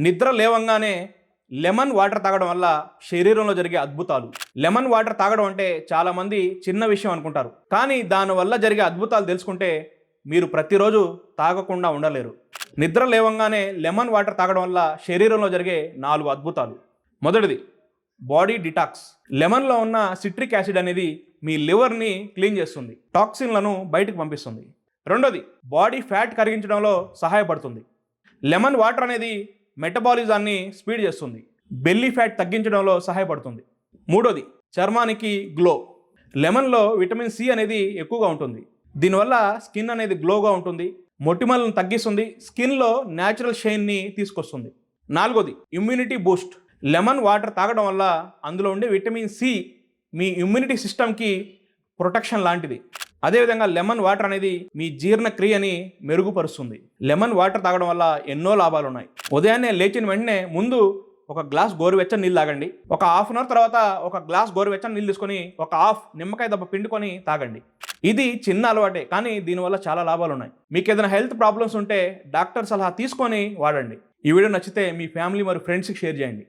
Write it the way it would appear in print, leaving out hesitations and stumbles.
నిద్ర లేవంగానే lemon water తాగడం వల్ల శరీరంలో జరిగే అద్భుతాలు. లెమన్ వాటర్ తాగడం అంటే చాలామంది చిన్న విషయం అనుకుంటారు, కానీ దానివల్ల జరిగే అద్భుతాలు తెలుసుకుంటే మీరు ప్రతిరోజు తాగకుండా ఉండలేరు. నిద్ర లేవంగానే లెమన్ వాటర్ తాగడం వల్ల శరీరంలో జరిగే 4 అద్భుతాలు. మొదటిది, బాడీ డిటాక్స్. లెమన్లో ఉన్న సిట్రిక్ యాసిడ్ అనేది మీ లివర్ని క్లీన్ చేస్తుంది, టాక్సిన్లను బయటకు పంపిస్తుంది. రెండోది, బాడీ ఫ్యాట్ కరిగించడంలో సహాయపడుతుంది. లెమన్ వాటర్ అనేది మెటబాలిజాన్ని స్పీడ్ చేస్తుంది, బెల్లీ ఫ్యాట్ తగ్గించడంలో సహాయపడుతుంది. మూడోది, చర్మానికి గ్లో. లెమన్లో విటమిన్ సి అనేది ఎక్కువగా ఉంటుంది, దీనివల్ల స్కిన్ అనేది గ్లోగా ఉంటుంది, మొటిమలను తగ్గిస్తుంది, స్కిన్లో న్యాచురల్ షైన్ని తీసుకొస్తుంది. నాలుగోది, ఇమ్యూనిటీ బూస్ట్. లెమన్ వాటర్ తాగడం వల్ల అందులో ఉండే విటమిన్ సి మీ ఇమ్యూనిటీ సిస్టమ్కి ప్రొటెక్షన్ లాంటిది. అదేవిధంగా లెమన్ వాటర్ అనేది మీ జీర్ణక్రియని మెరుగుపరుస్తుంది. లెమన్ వాటర్ తాగడం వల్ల ఎన్నో లాభాలు ఉన్నాయి. ఉదయాన్నే లేచిన వెంటనే ముందు ఒక గ్లాస్ గోరువెచ్చని నీళ్ళు తాగండి. ఒక హాఫ్ అన్ అవర్ తర్వాత ఒక గ్లాస్ గోరువెచ్చని నీళ్ళు తీసుకొని ఒక హాఫ్ నిమ్మకాయ దెబ్బ పిండుకొని తాగండి. ఇది చిన్న అలవాటే, కానీ దీనివల్ల చాలా లాభాలు ఉన్నాయి. మీకు ఏదైనా హెల్త్ ప్రాబ్లమ్స్ ఉంటే డాక్టర్ సలహా తీసుకొని వాడండి. ఈ వీడియో నచ్చితే మీ ఫ్యామిలీ మరియు ఫ్రెండ్స్కి షేర్ చేయండి.